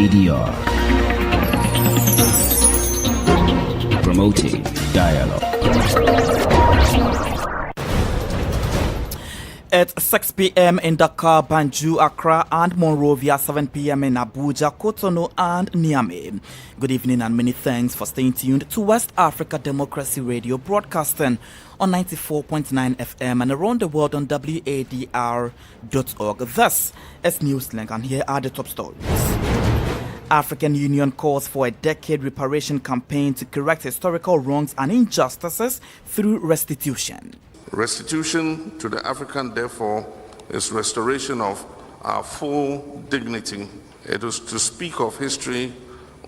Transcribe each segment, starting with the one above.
WADR, promoting dialogue. It's 6 p.m. in Dakar, Banjul, Accra, and Monrovia, 7 p.m. in Abuja, Cotonou, and Niamey. Good evening and many thanks for staying tuned to West Africa Democracy Radio, broadcasting on 94.9 FM and around the world on WADR.org. This is Newslink, and here are the top stories. African Union calls for a decade reparation campaign to correct historical wrongs and injustices through restitution. Restitution to the African, therefore, is restoration of our full dignity. It is to speak of history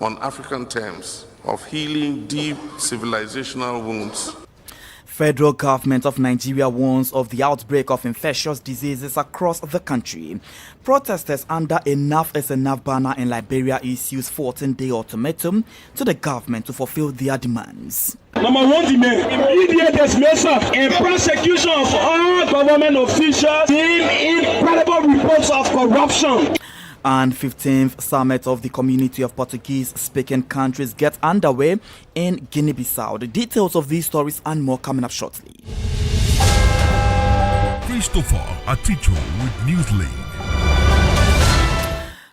on African terms, of healing deep civilizational wounds. Federal government of Nigeria warns of the outbreak of infectious diseases across the country. Protesters under Enough is Enough banner in Liberia issues 14-day ultimatum to the government to fulfill their demands. Number one demand, immediate dismissal and prosecution of all government officials in incredible reports of corruption. And 15th Summit of the Community of Portuguese-speaking countries gets underway in Guinea-Bissau. The details of these stories and more coming up shortly. Christopher Aticho with Newslink.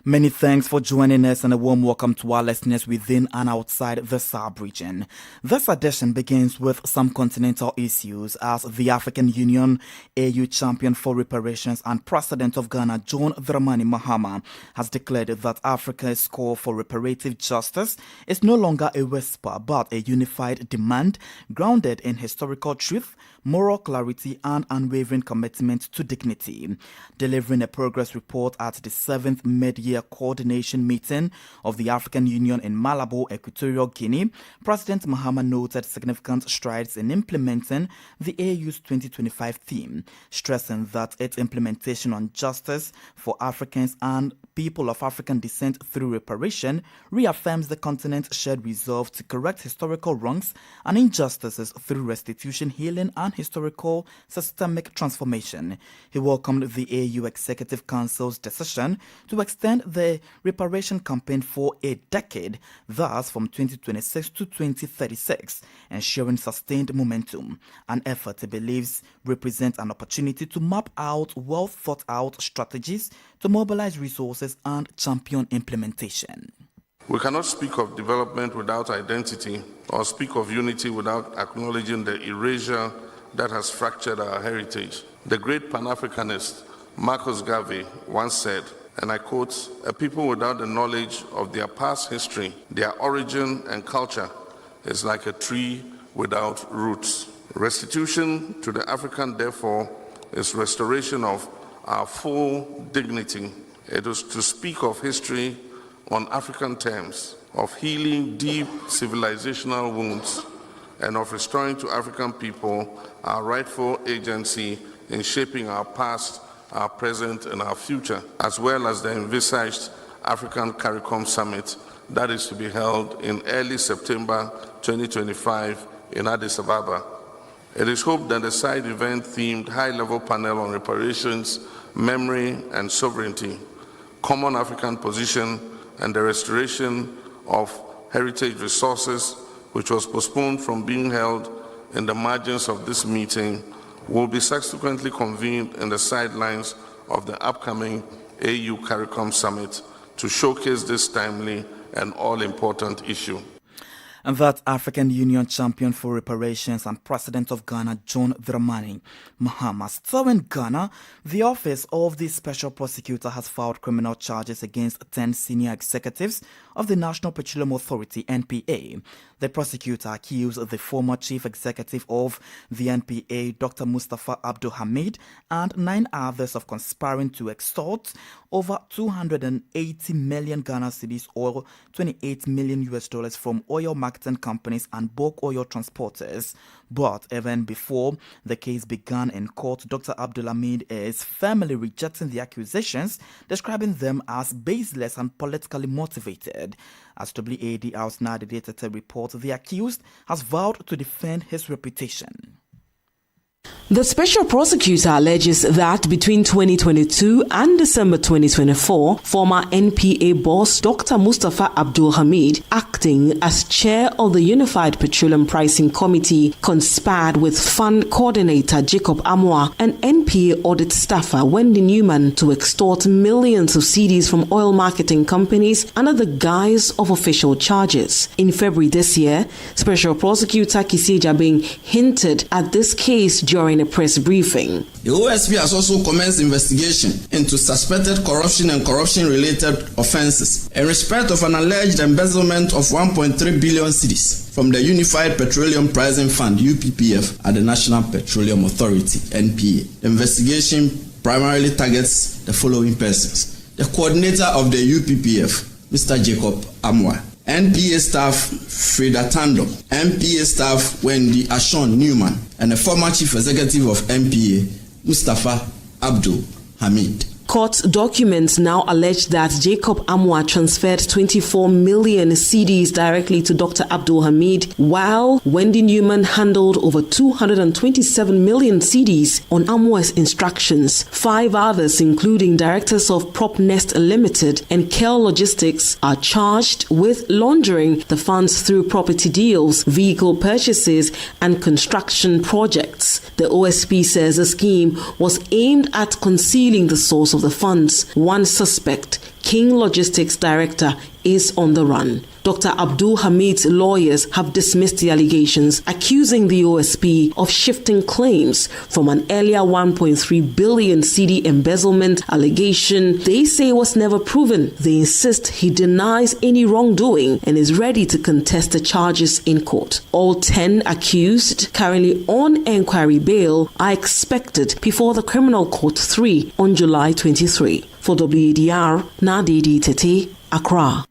Many thanks for joining us and a warm welcome to our listeners within and outside the sub-region. This edition begins with some continental issues as the African Union AU champion for reparations and President of Ghana, John Dramani Mahama, has declared that Africa's call for reparative justice is no longer a whisper but a unified demand grounded in historical truth, moral clarity and unwavering commitment to dignity. Delivering a progress report at the 7th mid-year coordination meeting of the African Union in Malabo, Equatorial Guinea, President Mahama noted significant strides in implementing the AU's 2025 theme, stressing that its implementation on justice for Africans and people of African descent through reparation reaffirms the continent's shared resolve to correct historical wrongs and injustices through restitution, healing, and historical systemic transformation. He welcomed the AU Executive Council's decision to extend the reparation campaign for a decade, thus from 2026 to 2036, ensuring sustained momentum, an effort he believes represents an opportunity to map out well-thought-out strategies to mobilize resources and champion implementation. We cannot speak of development without identity or speak of unity without acknowledging the erasure that has fractured our heritage. The great Pan-Africanist Marcus Garvey once said, and I quote, "A people without the knowledge of their past history, their origin and culture is like a tree without roots." Restitution to the African, therefore, is restoration of our full dignity. It is to speak of history on African terms, of healing deep civilizational wounds, and of restoring to African people our rightful agency in shaping our past, our present, and our future, as well as the envisaged African CARICOM Summit that is to be held in early September 2025 in Addis Ababa. It is hoped that the side event-themed high-level panel on reparations, memory, and sovereignty, common African position, and the restoration of heritage resources, which was postponed from being held in the margins of this meeting, will be subsequently convened in the sidelines of the upcoming AU CARICOM Summit to showcase this timely and all-important issue. And that African Union champion for reparations and President of Ghana, John Dramani Mahama. Still in Ghana, the Office of the Special Prosecutor has filed criminal charges against 10 senior executives of the National Petroleum Authority, NPA. The prosecutor accused the former chief executive of the NPA, Dr. Mustafa Abdul Hamid, and 9 others of conspiring to extort over 280 million Ghana cedis or $28 million from oil marketing companies and bulk oil transporters. But even before the case began in court, Dr. Abdul Hamid is firmly rejecting the accusations, describing them as baseless and politically motivated. As WADR's Nadi report, the accused has vowed to defend his reputation. The special prosecutor alleges that between 2022 and December 2024, former NPA boss Dr. Mustafa Abdul Hamid, acting as chair of the Unified Petroleum Pricing Committee, conspired with fund coordinator Jacob Amwa and NPA audit staffer Wendy Newman to extort millions of cedis from oil marketing companies under the guise of official charges. In February this year, Special Prosecutor Kisi Jabing hinted at this case during a press briefing. The OSP has also commenced investigation into suspected corruption and corruption-related offences in respect of an alleged embezzlement of 1.3 billion cedis from the Unified Petroleum Pricing Fund (UPPF) at the National Petroleum Authority (NPA). The investigation primarily targets the following persons: the coordinator of the UPPF, Mr. Jacob Amwa; NPA staff Frida Tando; NPA staff Wendy Ashon Newman; and the former chief executive of NPA, Mustafa Abdul Hamid. Court documents now allege that Jacob Amwa transferred 24 million cedis directly to Dr. Abdul Hamid, while Wendy Newman handled over 227 million cedis on Amwa's instructions. 5 others, including directors of Openness Limited and Kel Logistics, are charged with laundering the funds through property deals, vehicle purchases, and construction projects. The OSP says the scheme was aimed at concealing the source of the funds. One suspect, King Logistics Director, is on the run. Dr. Abdul Hamid's lawyers have dismissed the allegations, accusing the OSP of shifting claims from an earlier 1.3 billion cedi embezzlement allegation they say was never proven. They insist he denies any wrongdoing and is ready to contest the charges in court. All 10 accused, currently on inquiry bail, are expected before the Criminal Court 3 on July 23. For WADR, Nadidi Tete, Accra.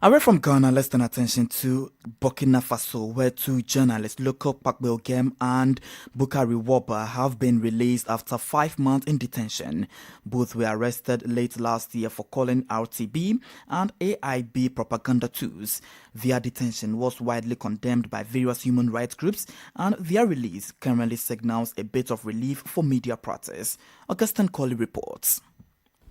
Away from Ghana, let's turn attention to Burkina Faso, where 2 journalists, Loco Pakbeogem and Bukari Waba, have been released after 5 months in detention. Both were arrested late last year for calling RTB and AIB propaganda tools. Their detention was widely condemned by various human rights groups, and their release currently signals a bit of relief for media practice. Augustine Colley reports.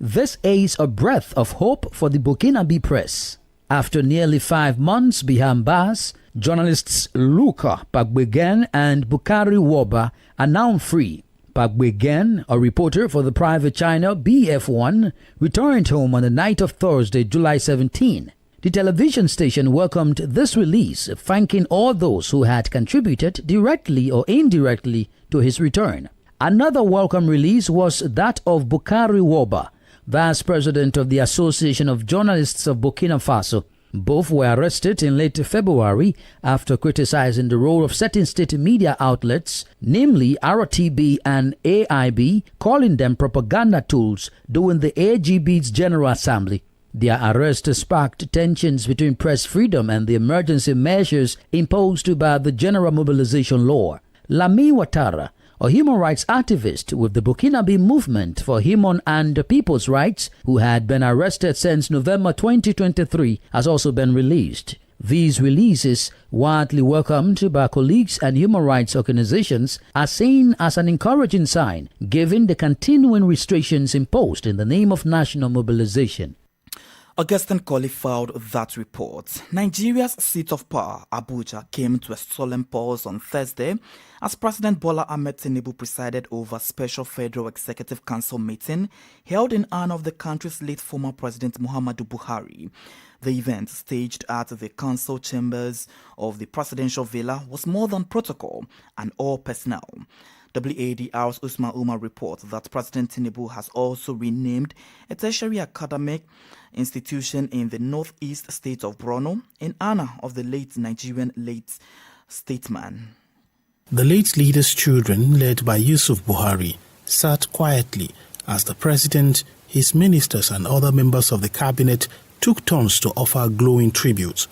This is a breath of hope for the Burkinabe press. After nearly 5 months behind bars, journalists Luka Pakbegen and Bukari Waba are now free. Pakbegen, a reporter for the private channel BF1, returned home on the night of Thursday, July 17. The television station welcomed this release, thanking all those who had contributed directly or indirectly to his return. Another welcome release was that of Bukari Waba, Vice President of the Association of Journalists of Burkina Faso. Both were arrested in late February after criticizing the role of certain state media outlets, namely RTB and AIB, calling them propaganda tools during the AGB's General Assembly. Their arrest sparked tensions between press freedom and the emergency measures imposed by the General Mobilization Law. Lami Ouattara, a human rights activist with the Burkinabe Movement for Human and People's Rights, who had been arrested since November 2023, has also been released. These releases, widely welcomed by colleagues and human rights organizations, are seen as an encouraging sign, given the continuing restrictions imposed in the name of national mobilization. Augustine Colley filed that report. Nigeria's seat of power, Abuja, came to a solemn pause on Thursday as President Bola Ahmed Tinubu presided over a special Federal Executive Council meeting held in honor of the country's late former President Muhammadu Buhari. The event, staged at the council chambers of the presidential villa, was more than protocol and all personnel. WADR's Usman Umar reports that President Tinubu has also renamed a tertiary academic institution in the northeast state of Borno in honor of the late Nigerian statesman. The late leader's children, led by Yusuf Buhari, sat quietly as the president, his ministers and other members of the cabinet took turns to offer glowing tributes.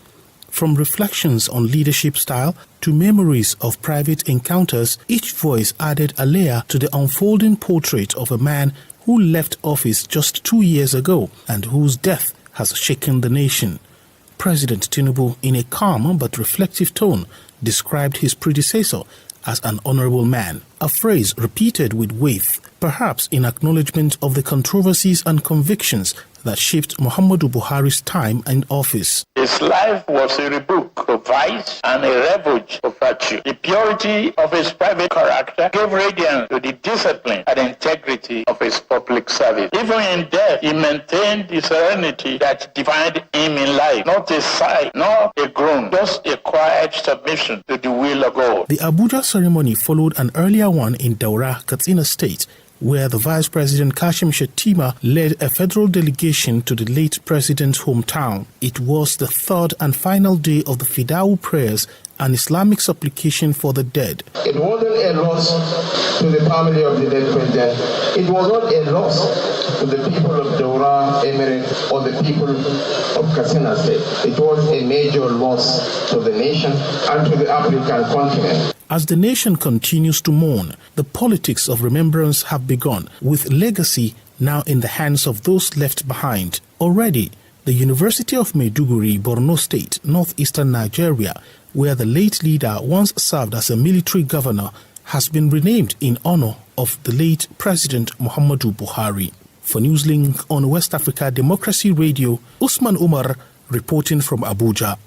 From reflections on leadership style to memories of private encounters, each voice added a layer to the unfolding portrait of a man who left office just 2 years ago and whose death has shaken the nation. President Tinubu, in a calm but reflective tone, described his predecessor as an honorable man, a phrase repeated with weight, perhaps in acknowledgement of the controversies and convictions that shaped Muhammadu Buhari's time in office. His life was a rebuke of vice and a refuge of virtue. The purity of his private character gave radiance to the discipline and integrity of his public service. Even in death, he maintained the serenity that defined him in life. Not a sigh, nor a groan, just a quiet submission to the will of God. The Abuja ceremony followed an earlier one in Daura, Katsina State, where the Vice President Kashim Shettima led a federal delegation to the late president's hometown. It was the third and final day of the Fida'u prayers, an Islamic supplication for the dead. It wasn't a loss to the family of the dead president. It was not a loss to the people of Daura Emirate or the people of Katsina State. It was a major loss to the nation and to the African continent. As the nation continues to mourn, the politics of remembrance have begun, with legacy now in the hands of those left behind. Already, the University of Maiduguri, Borno State, northeastern Nigeria, where the late leader once served as a military governor, has been renamed in honor of the late President Muhammadu Buhari. For Newslink on West Africa Democracy Radio, Usman Umar reporting from Abuja.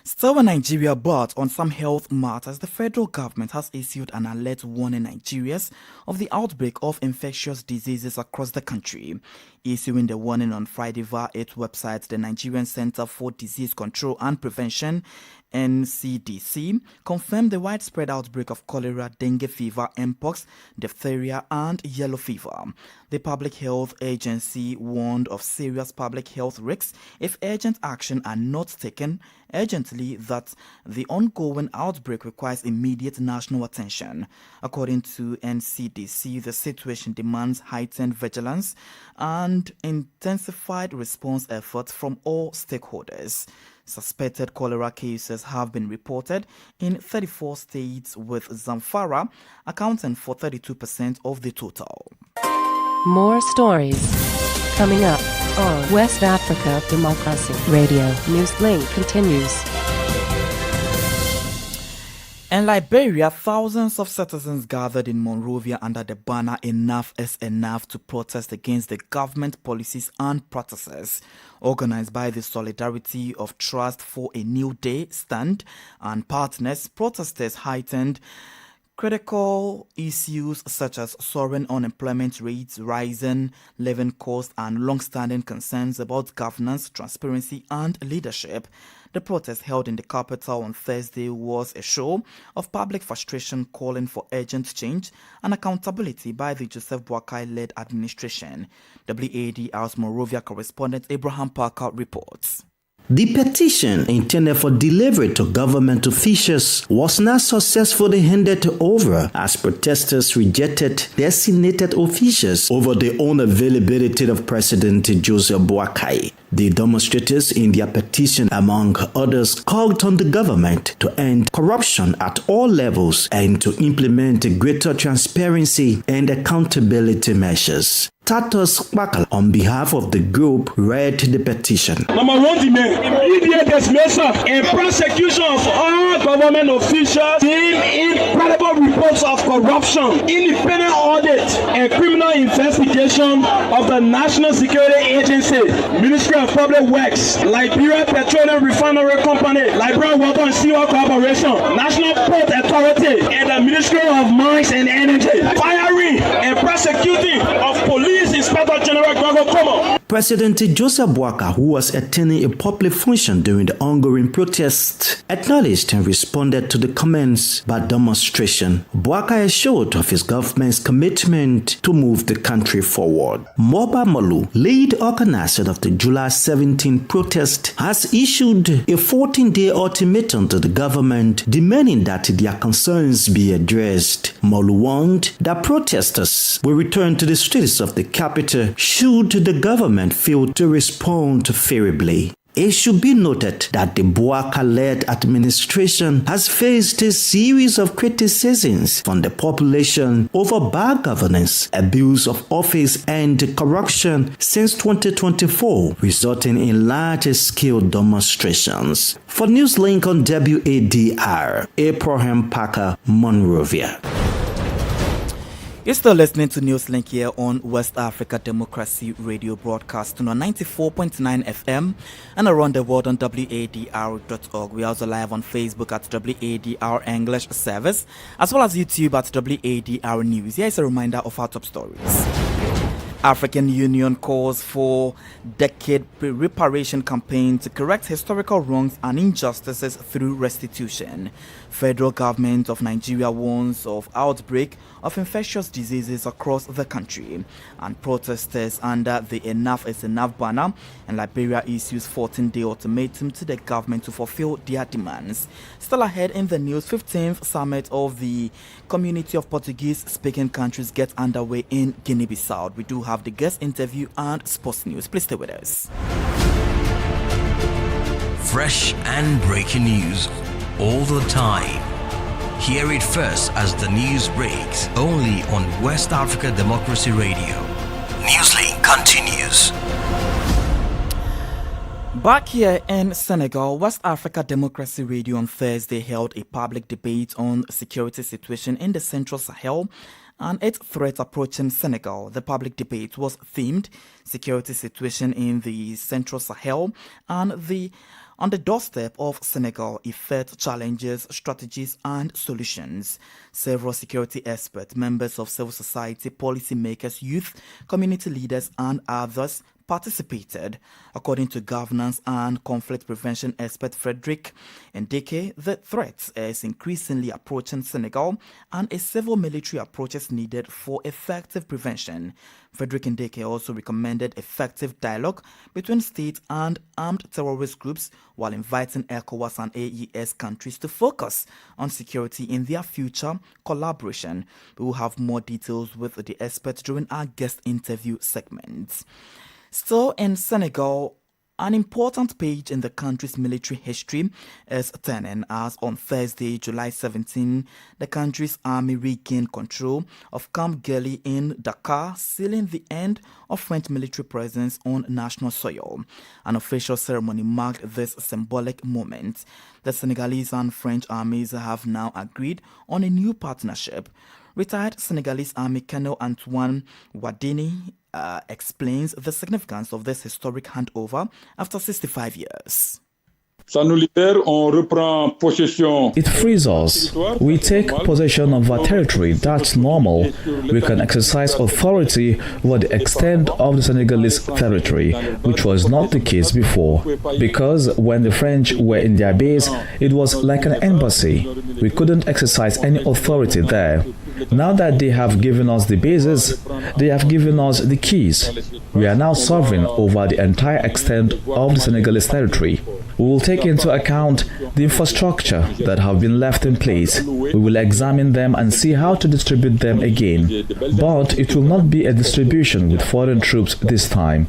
Still in Nigeria, but on some health matters, the federal government has issued an alert warning Nigerians of the outbreak of infectious diseases across the country. Issuing the warning on Friday via its website, the Nigerian Center for Disease Control and Prevention, NCDC, confirmed the widespread outbreak of cholera, dengue fever, mpox, diphtheria, and yellow fever. The Public Health Agency warned of serious public health risks if urgent action are not taken urgently, that the ongoing outbreak requires immediate national attention. According to NCDC, the situation demands heightened vigilance and intensified response efforts from all stakeholders. Suspected cholera cases have been reported in 34 states, with Zamfara accounting for 32% of the total. More stories coming up on West Africa Democracy Radio. Newslink continues. In Liberia, thousands of citizens gathered in Monrovia under the banner "Enough is Enough" to protest against the government policies and practices. Organized by the Solidarity of Trust for a New Day stand and partners, protesters heightened critical issues such as soaring unemployment rates, rising living costs, and long-standing concerns about governance, transparency, and leadership. The protest held in the capital on Thursday was a show of public frustration calling for urgent change and accountability by the Joseph Boakai-led administration. WADR's Monrovia correspondent Abraham Parker reports. The petition intended for delivery to government officials was not successfully handed over as protesters rejected designated officials over the unavailability of President Joseph Boakai. The demonstrators in their petition, among others, called on the government to end corruption at all levels and to implement greater transparency and accountability measures. Tatos Bakal, on behalf of the group, read the petition. Number one demand, immediate dismissal and prosecution of all government officials in incredible reports of corruption, independent audit and criminal investigation of the National Security Agency, Ministry of Public Works, Liberia Petroleum Refinery Company, Liberia Water and Sewer Corporation, National Port Authority, and the Ministry of Mines and Energy, firing and prosecuting of police Inspector General Gregor Como. President Joseph Boakai, who was attending a public function during the ongoing protest, acknowledged and responded to the comments by demonstration. Boakai assured of his government's commitment to move the country forward. Moba Malu, lead organizer of the July 17 protest, has issued a 14-day ultimatum to the government demanding that their concerns be addressed. Malu warned that protesters will return to the streets of the capital should the government fail to respond favorably. It should be noted that the Boakai-led administration has faced a series of criticisms from the population over bad governance, abuse of office, and corruption since 2024, resulting in large-scale demonstrations. For Newslink on WADR, Abraham Parker, Monrovia. You're still listening to Newslink here on West Africa Democracy Radio, broadcasting on 94.9 FM and around the world on wadr.org. We're also live on Facebook at WADR English Service, as well as YouTube at WADR News. Here is a reminder of our top stories. African Union calls for decade reparation campaign to correct historical wrongs and injustices through restitution. Federal government of Nigeria warns of outbreak of infectious diseases across the country, and protesters under the Enough is Enough banner in Liberia issues 14-day ultimatum to the government to fulfill their demands. Still ahead in the news, 15th summit of the Community of Portuguese-speaking countries gets underway in Guinea-Bissau. We do have the guest interview and sports news. Please stay with us. Fresh and breaking news all the time. Hear it first as the news breaks, only on West Africa Democracy Radio. Newslink continues. Back here in Senegal, West Africa Democracy Radio on Thursday held a public debate on security situation in the Central Sahel and its threat approaching Senegal. The public debate was themed security situation in the Central Sahel and on the doorstep of Senegal, effect, challenges, strategies, and solutions. Several security experts, members of civil society, policymakers, youth, community leaders, and others participated. According to governance and conflict prevention expert Frederick Ndeke, the threat is increasingly approaching Senegal and a civil military approach is needed for effective prevention. Frederick Ndeke also recommended effective dialogue between state and armed terrorist groups while inviting ECOWAS and AES countries to focus on security in their future collaboration. We will have more details with the experts during our guest interview segments. Still in Senegal, an important page in the country's military history is turning as on Thursday, July 17, the country's army regained control of Camp Geli in Dakar, sealing the end of French military presence on national soil. An official ceremony marked this symbolic moment. The Senegalese and French armies have now agreed on a new partnership. Retired Senegalese Army Colonel Antoine Wadr explains the significance of this historic handover after 65 years. It frees us. We take possession of our territory. That's normal. We can exercise authority over the extent of the Senegalese territory, which was not the case before. Because when the French were in their base, it was like an embassy. We couldn't exercise any authority there. Now that they have given us the bases, they have given us the keys. We are now sovereign over the entire extent of the Senegalese territory. We will take into account the infrastructure that have been left in place. We will examine them and see how to distribute them again. But it will not be a distribution with foreign troops this time,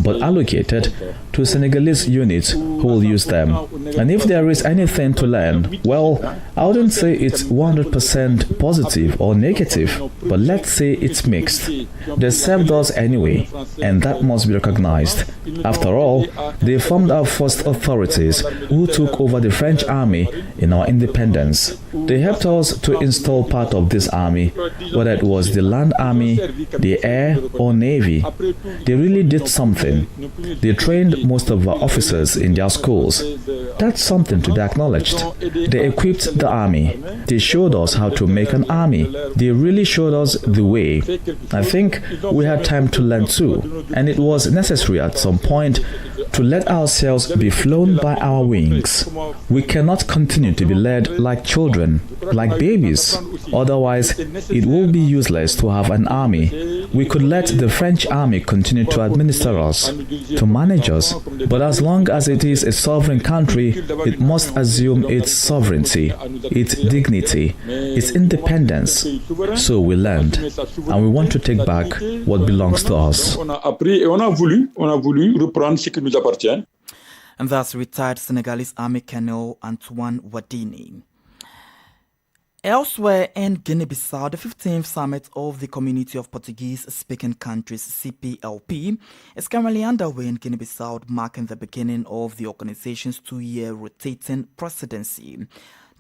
but allocated to Senegalese units who will use them. And if there is anything to learn, well, I wouldn't say it's 100% positive or negative, but let's say it's mixed. They served us anyway, and that must be recognized. After all, they formed our first authorities who took over the French army in our independence. They helped us to install part of this army, whether it was the land army, the air or navy. They really did something. They trained most of our officers in their schools. That's something to be acknowledged. They equipped the army. They showed us how to make an army. They really showed us the way. I think we had time to learn too, and it was necessary at some point to let ourselves be flown by our wings. We cannot continue to be led like children, like babies. Otherwise, it will be useless to have an army. We could let the French army continue to administer us, to manage us, but as long as it is a sovereign country, it must assume its sovereignty, its dignity, its independence. So we learned, and we want to take back what belongs to us. And that's retired Senegalese Army Colonel Antoine Wadr. Elsewhere in Guinea-Bissau, the 15th summit of the Community of Portuguese-Speaking Countries, CPLP, is currently underway in Guinea-Bissau, marking the beginning of the organization's 2-year rotating presidency.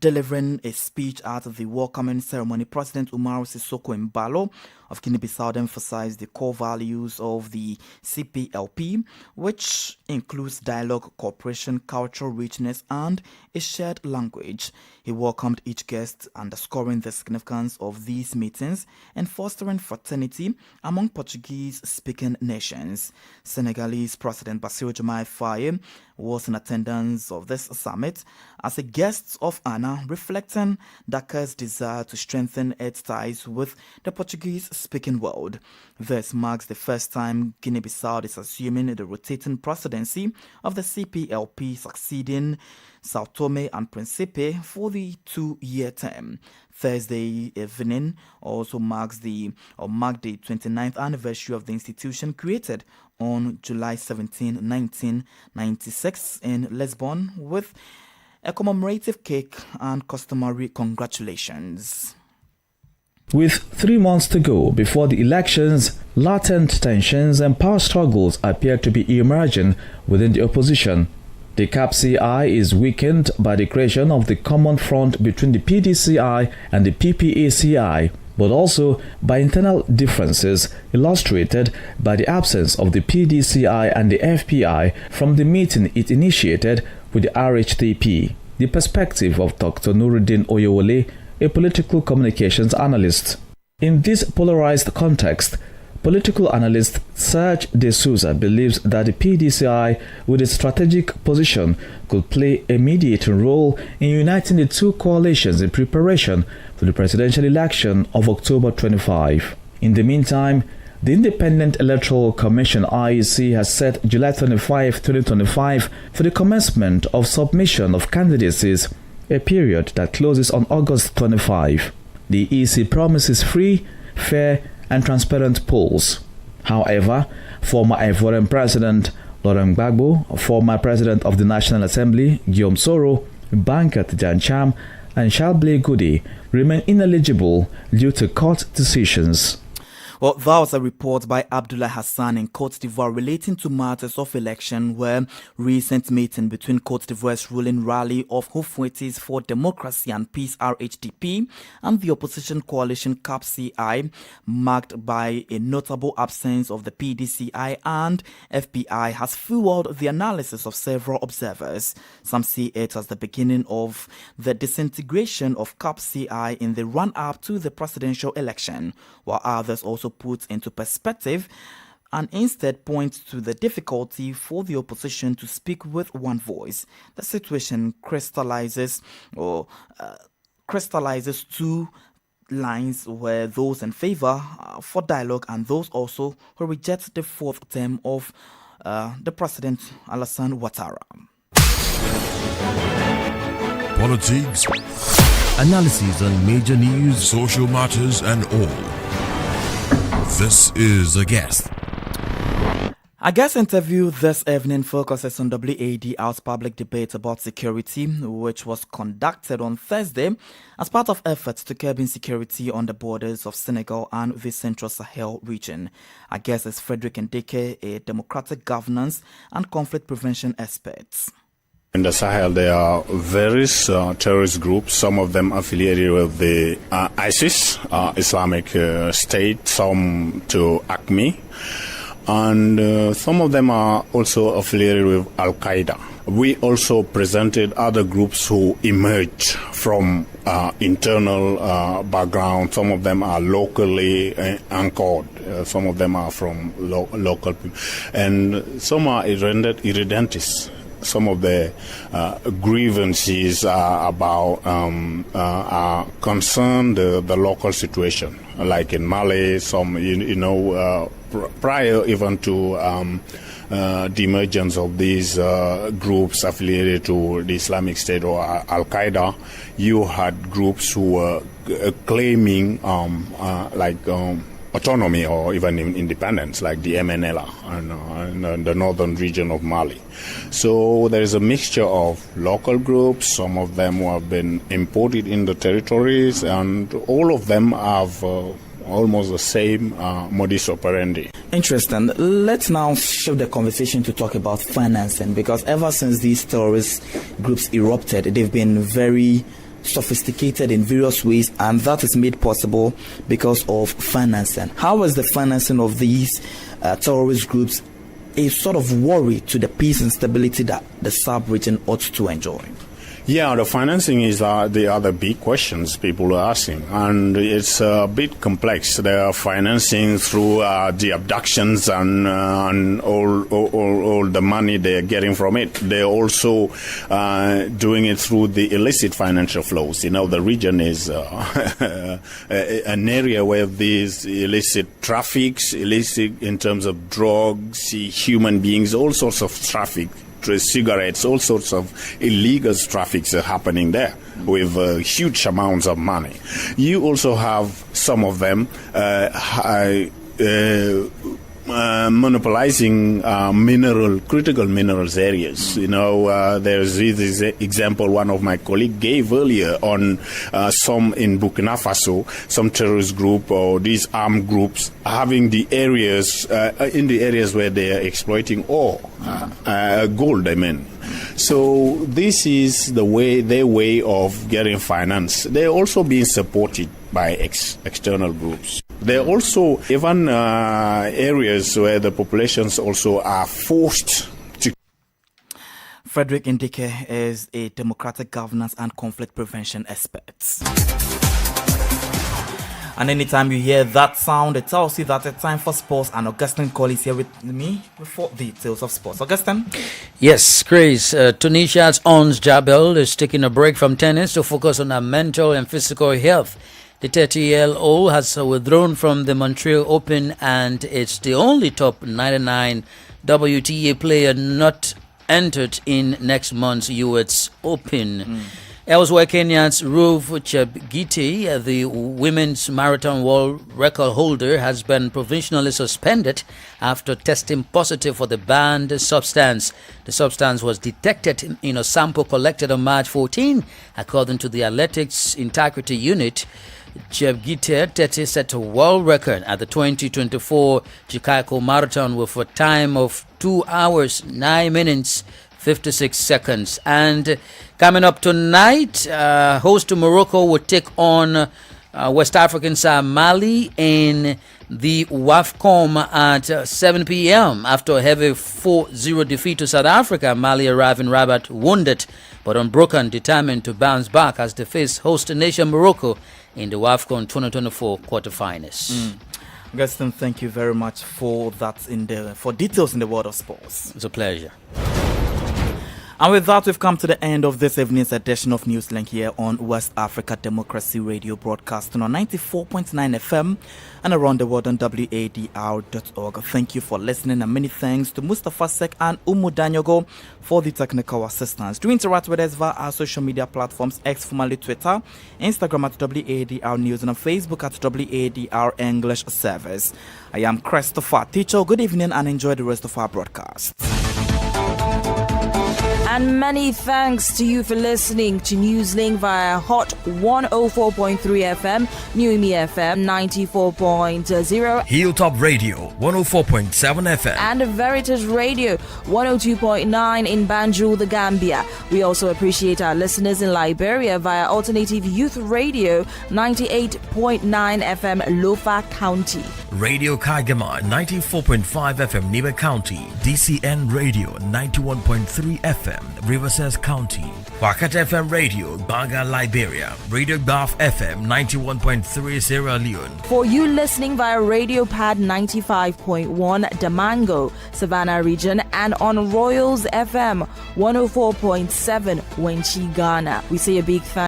Delivering a speech at the welcoming ceremony, President Umaru Sissoko Embalo of Guinea-Bissau emphasized the core values of the CPLP, which includes dialogue, cooperation, cultural richness, and a shared language. He welcomed each guest, underscoring the significance of these meetings and fostering fraternity among Portuguese-speaking nations. Senegalese President Bassirou Diomaye Faye was in attendance of this summit as a guest of honor, reflecting Dakar's desire to strengthen its ties with the Portuguese-speaking world. This marks the first time Guinea-Bissau is assuming the rotating presidency of the CPLP, succeeding Sao Tome and Principe for the 2-year term. Thursday evening also marked the 29th anniversary of the institution created on July 17, 1996 in Lisbon, with a commemorative cake and customary congratulations. With 3 months to go before the elections, latent tensions and power struggles appear to be emerging within the opposition. The CAPCI is weakened by the creation of the common front between the PDCI and the PPACI, but also by internal differences illustrated by the absence of the PDCI and the FPI from the meeting it initiated with the RHDP. The perspective of Dr. Nuruddin Oyewole, a political communications analyst. In this polarized context, political analyst Serge De Souza believes that the PDCI, with its strategic position, could play a mediating role in uniting the two coalitions in preparation for the presidential election of October 25. In the meantime, the Independent Electoral Commission (IEC) has set July 25, 2025 for the commencement of submission of candidacies, a period that closes on August 25. The EC promises free, fair, and transparent polls. However, former Ivorian President Laurent Gbagbo, former President of the National Assembly Guillaume Soro, banker Tidjane Cham, and Charles Goody remain ineligible due to court decisions. Well, that was a report by Abdullah Hassan in Côte d'Ivoire relating to matters of election, where recent meeting between Côte d'Ivoire's ruling rally of Houphouetis for Democracy and Peace (RHDP) and the opposition coalition CAPCI, marked by a notable absence of the PDCI and FPI, has fueled the analysis of several observers. Some see it as the beginning of the disintegration of CAPCI in the run-up to the presidential election, while others also put into perspective and instead point to the difficulty for the opposition to speak with one voice. The situation crystallizes two lines, where those in favor for dialogue and those also who reject the fourth term of the President Alassane Ouattara. Politics, analyses on major news, social matters, and all. This is A Guest. Our guest interview this evening focuses on WAD House public debate about security, which was conducted on Thursday as part of efforts to curb insecurity on the borders of Senegal and the Central Sahel region. Our guest is Frederick Ndeke, a democratic governance and conflict prevention expert. In the Sahel, there are various terrorist groups, some of them affiliated with the ISIS, Islamic State, some to ACME, and some of them are also affiliated with Al-Qaeda. We also presented other groups who emerged from internal background. Some of them are locally anchored. Some of them are from local people. And some are irredentists. Some of the grievances are about concern the local situation, like in Mali. Some, prior even to the emergence of these groups affiliated to the Islamic State or Al-Qaeda, you had groups who were claiming autonomy or even independence, like the MNLA and the northern region of Mali. So there is a mixture of local groups, some of them who have been imported in the territories, and all of them have almost the same modus operandi. Interesting. Let's now shift the conversation to talk about financing, because ever since these terrorist groups erupted, they've been very sophisticated in various ways, and that is made possible because of financing. How is the financing of these terrorist groups a sort of worry to the peace and stability that the sub-region ought to enjoy? Yeah, the financing is the other big questions people are asking, and it's a bit complex. They are financing through the abductions and all the money they are getting from it. They're also doing it through the illicit financial flows. The region is an area where these illicit traffics, illicit in terms of drugs, human beings, all sorts of traffic, cigarettes, all sorts of illegal traffics are happening there with huge amounts of money. You also have some of them monopolizing critical minerals areas. There's this example one of my colleagues gave earlier on some in Burkina Faso, some terrorist group or these armed groups having the areas in the areas where they are exploiting ore, gold, I mean. So this is their way of getting finance. They're also being supported by external groups. There are also even areas where the populations also are forced to. Frederick Ndike is a democratic governance and conflict prevention expert. And anytime you hear that sound, it tells you that it's time for sports. And Augustine Cole is here with me for details of sports. Augustine? Yes, Chris. Tunisia's Ons Jabel is taking a break from tennis to focus on her mental and physical health. The 30-year-old has withdrawn from the Montreal Open, and it's the only top 99 WTA player not entered in next month's US Open. Elsewhere, Kenya's Ruth Chepgiti, the women's marathon world record holder, has been provisionally suspended after testing positive for the banned substance. The substance was detected in a sample collected on March 14, according to the Athletics Integrity Unit. Chepgiti set a world record at the 2024 Chicago Marathon with a time of 2 hours, 9 minutes, 56 seconds. And coming up tonight, host to Morocco will take on West African side Mali in the WAFCON at 7 p.m. After a heavy 4-0 defeat to South Africa, Mali arrived in Rabat wounded but unbroken, determined to bounce back as they face host nation Morocco in the WAFCON 2024 quarterfinals. Augustine, thank you very much for that for details in the world of sports. It's a pleasure. And with that, we've come to the end of this evening's edition of Newslink here on West Africa Democracy Radio, broadcasting on 94.9 FM and around the world on wadr.org. Thank you for listening, and many thanks to Mustafa Sek and Umu Danyogo for the technical assistance. Do interact with us via our social media platforms, X, formerly Twitter, Instagram at WADR News, and on Facebook at WADR English Service. I am Christopher Teacher. Good evening and enjoy the rest of our broadcast. And many thanks to you for listening to Newslink via Hot 104.3 FM, Newmi FM 94.0, Hilltop Radio 104.7 FM, and Veritas Radio 102.9 in Banjul, the Gambia. We also appreciate our listeners in Liberia via Alternative Youth Radio 98.9 FM, Lofa County, Radio Kagama 94.5 FM, Nibe County, DCN Radio 91.3 FM, Riverside County, Wakat FM Radio, Baga, Liberia, Radio Gulf FM 91.3 Sierra Leone. For you listening via Radio Pad 95.1 Damango, Savannah region, and on Royals FM 104.7 Wenchi, Ghana, we say a big thank